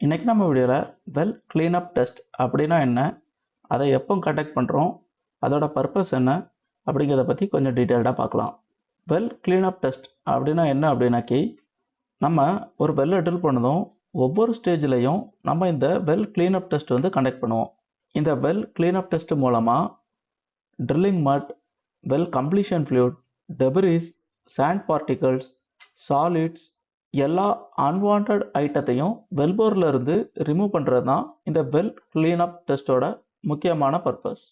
இன்னைக்கு நம்ம வீடியோவில் வெல் cleanup டெஸ்ட் அப்படின்னா என்ன, அதை எப்போ கண்டக்ட் பண்ணுறோம், அதோட பர்பஸ் என்ன அப்படிங்கிறத பற்றி கொஞ்சம் டீட்டெயில்டாக பார்க்கலாம். வெல் cleanup டெஸ்ட் அப்படின்னா என்ன அப்படின்னாக்கி, நம்ம ஒரு வெல்லை ட்ரில் பண்ணதும் ஒவ்வொரு ஸ்டேஜ்லையும் நம்ம இந்த வெல் cleanup டெஸ்ட் வந்து கண்டக்ட் பண்ணுவோம். இந்த வெல் cleanup டெஸ்ட் மூலமாக ட்ரில்லிங் மட், well completion fluid, debris, sand particles, solids எல்லா அன்வான்ட் ஐட்டத்தையும் வெல்போரில் இருந்து ரிமூவ் பண்ணுறது தான் இந்த வெல் cleanup டெஸ்ட்டோட முக்கியமான பர்பஸ்.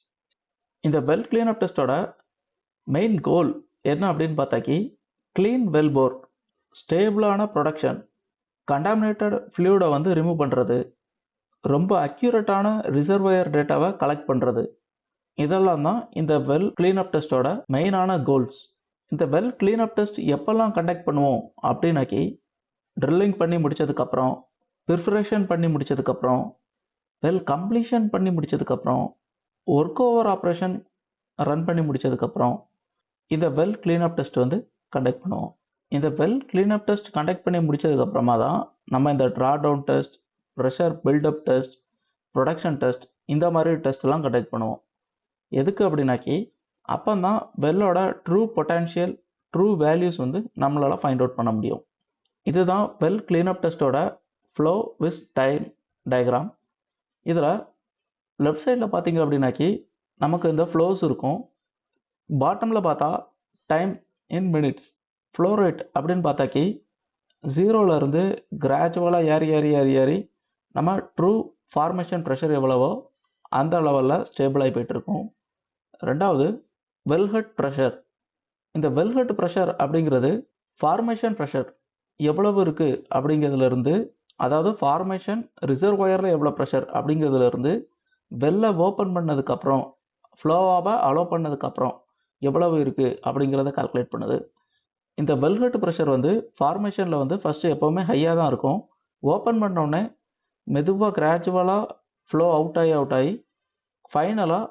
இந்த வெல் cleanup டெஸ்ட்டோட மெயின் கோல் என்ன அப்படின்னு பார்த்தாக்கி, க்ளீன் வெல்போர், ஸ்டேபிளான ப்ரொடக்ஷன், கண்டாமினேட்டட் ஃப்ளூயிடை வந்து ரிமூவ் பண்ணுறது, ரொம்ப அக்யூரேட்டான ரிசர்வாயர் டேட்டாவை கலெக்ட் பண்ணுறது, இதெல்லாம் தான் இந்த வெல் cleanup டெஸ்ட்டோட மெயினான கோல்ஸ். இந்த வெல் cleanup டெஸ்ட் எப்போல்லாம் கண்டக்ட் பண்ணுவோம் அப்படின்னாக்கி, ட்ரில்லிங் பண்ணி முடித்ததுக்கப்புறம், பிர்ஃபரேஷன் பண்ணி முடித்ததுக்கப்புறம், வெல் கம்ப்ளீஷன் பண்ணி முடித்ததுக்கப்புறம், ஒர்க் ஓவர் ஆப்ரேஷன் ரன் பண்ணி முடித்ததுக்கப்புறம் இந்த வெல் cleanup டெஸ்ட் வந்து கண்டக்ட் பண்ணுவோம். இந்த வெல் cleanup டெஸ்ட் கண்டக்ட் பண்ணி முடித்ததுக்கப்புறமா தான் நம்ம இந்த drawdown test, pressure buildup test, production test இந்த மாதிரி டெஸ்ட்லாம் கண்டக்ட் பண்ணுவோம். எதுக்கு அப்படின்னாக்கி, அப்போ தான் வெல்லோட ட்ரூ பொட்டன்ஷியல், ட்ரூ வேல்யூஸ் வந்து நம்மளால் ஃபைண்ட் அவுட் பண்ண முடியும். இதுதான் வெல் cleanup டெஸ்ட்டோட ஃப்ளோ வித் டைம் டயக்ராம். இதில் லெஃப்ட் சைடில் பார்த்தீங்க அப்படின்னாக்கி நமக்கு இந்த ஃப்ளோஸ் இருக்கும். பாட்டமில் பார்த்தா time in minutes, flow rate அப்படின்னு பார்த்தாக்கி 0லேருந்து கிராஜுவலாக ஏறி ஏறி ஏறி ஏறி நம்ம ட்ரூ ஃபார்மேஷன் ப்ரெஷர் எவ்வளவோ அந்த லெவலில் ஸ்டேபிளாகி போயிட்டுருக்கும். ரெண்டாவது வெல்ஹெட் ப்ரெஷர். இந்த வெல்ஹெட் ப்ரெஷர் அப்படிங்கிறது ஃபார்மேஷன் ப்ரெஷர் எவ்வளவு இருக்குது அப்படிங்கிறதுலேருந்து, அதாவது ஃபார்மேஷன் ரிசர்வாயரில் எவ்வளோ ப்ரெஷர் அப்படிங்கிறதுலேருந்து வெல்லை ஓப்பன் பண்ணதுக்கப்புறம், ஃப்ளோவாக அலோவ் பண்ணதுக்கப்புறம் எவ்வளவு இருக்குது அப்படிங்கிறத கால்குலேட் பண்ணுது. இந்த வெல்ஹெட் ப்ரெஷர் வந்து ஃபார்மேஷனில் வந்து ஃபஸ்ட்டு எப்போவுமே ஹையாக தான் இருக்கும். ஓப்பன் பண்ணோடனே மெதுவாக கிராஜுவலாக ஃப்ளோ அவுட் ஆகி ஃபைனலாக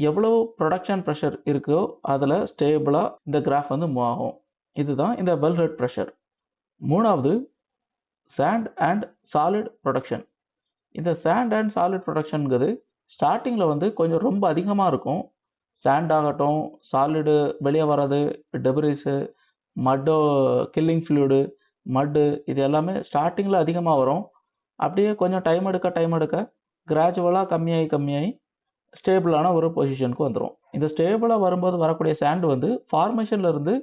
எவ்வளோ ப்ரொடக்ஷன் ப்ரெஷர் இருக்கோ அதில் ஸ்டேபிளாக இந்த கிராஃப் வந்து மூவ் ஆகும். இதுதான் இந்த வெல்ஹெட் ப்ரெஷர். மூணாவது சாண்ட் அண்ட் சாலிட் ப்ரொடக்ஷன். இந்த சாண்ட் அண்ட் சாலிட் ப்ரொடக்ஷனுங்கிறது ஸ்டார்டிங்கில் வந்து கொஞ்சம் ரொம்ப அதிகமாக இருக்கும். சாண்ட் ஆகட்டும், சாலிடு வெளியே வர்றது, டெப்ரிஸு, மட்டோ, கில்லிங் ஃப்ளூயிடு, மட்டு, இது எல்லாமே ஸ்டார்டிங்கில் அதிகமாக வரும். அப்படியே கொஞ்சம் டைம் எடுக்க கிராஜுவலாக கம்மியாகி ஸ்டேபிளான ஒரு பொசிஷனுக்கு வந்துடும். இந்த ஸ்டேபிளாக வரும்போது வரக்கூடிய சாண்டு வந்து ஃபார்மேஷனில் இருந்து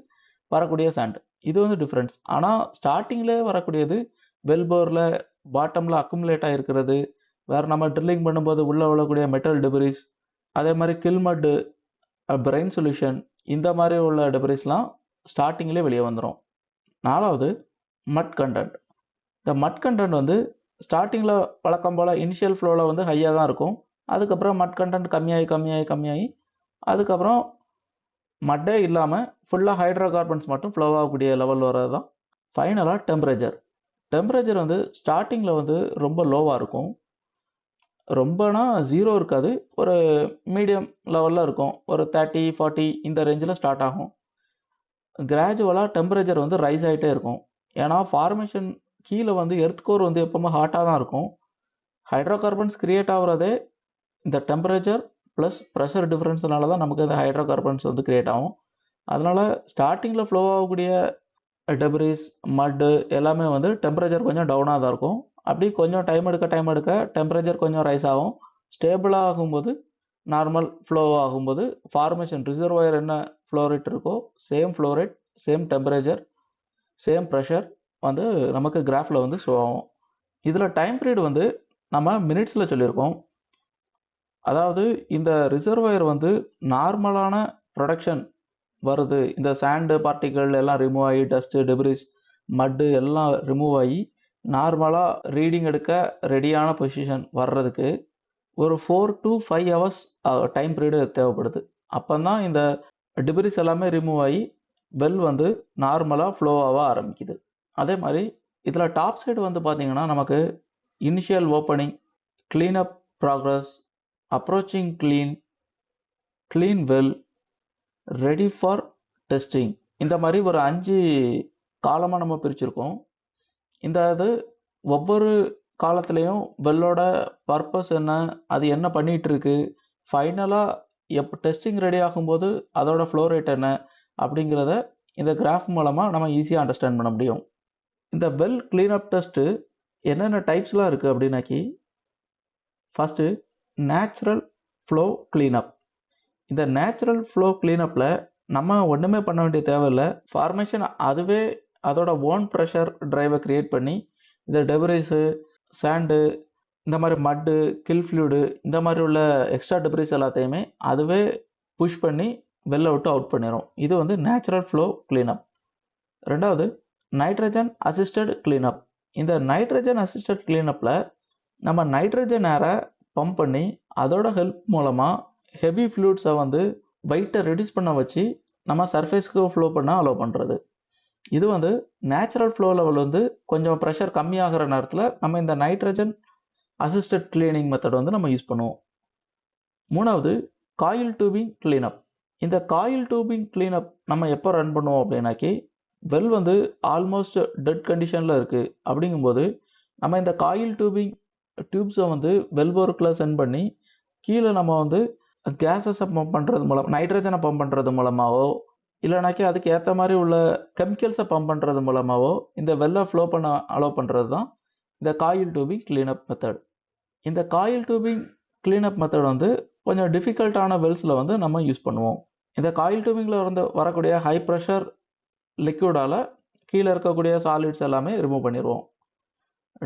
வரக்கூடிய சாண்டு. இது வந்து டிஃப்ரென்ஸ். ஆனால் ஸ்டார்டிங்லேயே வரக்கூடியது வெல்போரில் பாட்டமில் அக்குமுலேட் ஆகிருக்கிறது, வேறு நம்ம ட்ரில்லிங் பண்ணும்போது உள்ளே விழக்கூடிய மெட்டல் டெப்ரிஸ், அதே மாதிரி கில் மட்டு, பிரெயின் சொல்யூஷன், இந்த மாதிரி உள்ள டெப்ரிஸ்லாம் ஸ்டார்டிங்லேயே வெளியே வந்துடும். நாலாவது மட் கண்டென்ட். இந்த மட் கண்டென்ட் வந்து ஸ்டார்டிங்கில் வழக்கம் போல் இனிஷியல் ஃப்ளோவில் வந்து ஹையாக தான் இருக்கும். அதுக்கப்புறம் மட் கண்டென்ட் கம்மியாகி அதுக்கப்புறம் மட்டே இல்லாமல் ஃபுல்லாக ஹைட்ரோ கார்பன்ஸ் மட்டும் ஃப்ளோ ஆகக்கூடிய லெவலில் வர்றது தான். ஃபைனலாக டெம்பரேச்சர் வந்து ஸ்டார்டிங்கில் வந்து ரொம்ப லோவாக இருக்கும். ரொம்பனா 0 இருக்காது, ஒரு மீடியம் லெவலில் இருக்கும். ஒரு 30, 40 இந்த ரேஞ்சில் ஸ்டார்ட் ஆகும். கிராஜுவலாக டெம்பரேச்சர் வந்து ரைஸ் ஆகிட்டே இருக்கும். ஏன்னா ஃபார்மேஷன் கீழே வந்து எர்த்கோர் வந்து எப்போவுமே ஹாட்டாக தான் இருக்கும். ஹைட்ரோ கார்பன்ஸ் கிரியேட் ஆகுறதே இந்த டெம்பரேச்சர் ப்ளஸ் ப்ரெஷர் டிஃப்ரென்ஸ்னால தான் நமக்கு இந்த ஹைட்ரோ கார்பன்ஸ் வந்து கிரியேட் ஆகும். அதனால் ஸ்டார்டிங்கில் ஃப்ளோ ஆகக்கூடிய டெப்ரிஸ், மட்டு எல்லாமே வந்து டெம்பரேச்சர் கொஞ்சம் டவுனாக தான் இருக்கும். அப்படி கொஞ்சம் டைம் எடுக்க டெம்பரேச்சர் கொஞ்சம் ரைஸ் ஆகும். ஸ்டேபிளாக ஆகும்போது, நார்மல் ஃப்ளோ ஆகும்போது ஃபார்மேஷன் ரிசர்வாயர் என்ன ஃப்ளோ ரேட் இருக்கோ same flow rate, same temperature, same pressure வந்து நமக்கு கிராஃபில் வந்து ஷோ ஆகும். இதில் டைம் பீரியட் வந்து நம்ம மினிட்ஸில் சொல்லியிருக்கோம். அதாவது இந்த ரிசர்வாயர் வந்து நார்மலான ப்ரொடக்ஷன் வருது, இந்த சாண்டு பார்ட்டிகள் எல்லாம் ரிமூவ் ஆகி, டஸ்ட்டு, டெப்ரிஸ், மட்டு எல்லாம் ரிமூவ் ஆகி நார்மலாக ரீடிங் எடுக்க ரெடியான பொசிஷன் வர்றதுக்கு ஒரு 4 to 5 hours டைம் பீரியடு தேவைப்படுது. அப்போ தான் இந்த டெப்ரிஸ் எல்லாமே ரிமூவ் ஆகி வெல் வந்து நார்மலாக ஃப்ளோ ஆக ஆரம்பிக்குது. அதே மாதிரி இதில் டாப் சைடு வந்து பார்த்திங்கன்னா நமக்கு initial opening, cleanup progress, approaching clean well, ready for testing, இந்த மாதிரி ஒரு 5 காலமாக நம்ம பிரிச்சுருக்கோம். இந்த இது ஒவ்வொரு காலத்துலேயும் வெல்லோட பர்பஸ் என்ன, அது என்ன பண்ணிட்டு இருக்கு, ஃபைனலாக டெஸ்டிங் ரெடி ஆகும்போது அதோட ஃப்ளோ ரேட் என்ன அப்படிங்கிறத இந்த கிராஃப் மூலமாக நம்ம ஈஸியாக அண்டர்ஸ்டாண்ட் பண்ண முடியும். இந்த வெல் கிளீனப் டெஸ்ட்டு என்னென்ன டைப்ஸ்லாம் இருக்குது அப்படின்னாக்கி, ஃபஸ்ட்டு நேச்சுரல் ஃப்ளோ கிளீனப். இந்த நேச்சுரல் ஃப்ளோ கிளீனப்பில் நம்ம ஒன்றுமே பண்ண வேண்டிய தேவையில்லை. ஃபார்மேஷன் அதுவே அதோட ஓன் ப்ரெஷர் டிரைவை க்ரியேட் பண்ணி இந்த டெபரிஸு, சாண்டு, இந்த மாதிரி மட்டு, கில் ஃப்ளூயிடு, இந்த மாதிரி உள்ள எக்ஸ்ட்ரா டெபரிஸ் எல்லாத்தையுமே அதுவே புஷ் பண்ணி வெளில விட்டு அவுட் பண்ணிடும். இது வந்து நேச்சுரல் ஃப்ளோ கிளீனப். ரெண்டாவது நைட்ரஜன் அசிஸ்டட் கிளீனப். இந்த நைட்ரஜன் அசிஸ்டட் கிளீனப்பில் நம்ம நைட்ரஜன் ஏரை பம்ப் பண்ணி அதோட ஹெல்ப் மூலமாக ஹெவி ஃப்ளூயிட்ஸை வந்து வெயிட்டை ரெடியூஸ் பண்ண வச்சு நம்ம சர்ஃபேஸ்க்கு ஃப்ளோ பண்ண அலோவ் பண்ணுறது. இது வந்து நேச்சுரல் ஃப்ளோ லெவல் வந்து கொஞ்சம் ப்ரெஷர் கம்மியாகிற நேரத்தில் நம்ம இந்த நைட்ரஜன் அசிஸ்டட் கிளீனிங் மெத்தட் வந்து நம்ம யூஸ் பண்ணுவோம். மூணாவது காயில் டியூபிங் கிளீனப். இந்த காயில் டியூபிங் கிளீனப் நம்ம எப்போ ரன் பண்ணுவோம் அப்படின்னாக்கி, வெல் வந்து ஆல்மோஸ்ட் டெட் கண்டிஷனில் இருக்குது. அப்படிங்கும்போது நம்ம இந்த காயில் டியூப்ஸை வந்து வெல்போருக்கில் சென்ட் பண்ணி கீழே நம்ம வந்து கேஸஸை பம்ப் பண்ணுறது மூலம், நைட்ரஜனை பம்ப் பண்ணுறது மூலமாகவோ, இல்லைனாக்கி அதுக்கு ஏற்ற மாதிரி உள்ள கெமிக்கல்ஸை பம்ப் பண்ணுறது மூலமாகவோ இந்த வெல்லை ஃப்ளோ பண்ண அலோவ் பண்ணுறது தான் இந்த காயில் டியூபிங் கிளீனப் மெத்தட். இந்த காயில் டியூபிங் கிளீனப் மெத்தட் வந்து கொஞ்சம் டிஃபிகல்ட்டான வெல்ஸில் வந்து நம்ம யூஸ் பண்ணுவோம். இந்த காயில் டியூபிங்கில் வந்து வரக்கூடிய ஹை ப்ரெஷர் லிக்யூடால் கீழே இருக்கக்கூடிய சாலிட்ஸ் எல்லாமே ரிமூவ் பண்ணிடுவோம்.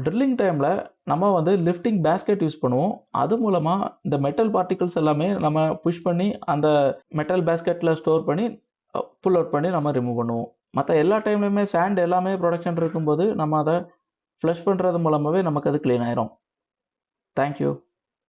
ட்ரில்லிங் டைமில் நம்ம வந்து லிஃப்டிங் பேஸ்கெட் யூஸ் பண்ணுவோம். அது மூலமாக இந்த மெட்டல் பார்ட்டிகல்ஸ் எல்லாமே நம்ம புஷ் பண்ணி அந்த மெட்டல் பேஸ்கெட்டில் ஸ்டோர் பண்ணி புல் அவுட் பண்ணி நம்ம ரிமூவ் பண்ணுவோம். மற்ற எல்லா டைம்லையுமே சாண்ட் எல்லாமே ப்ரொடக்ஷன் இருக்கும்போது நம்ம அதை ஃப்ளஷ் பண்ணுறது மூலமாகவே நமக்கு அது க்ளீன் ஆயிரும். தேங்க்யூ.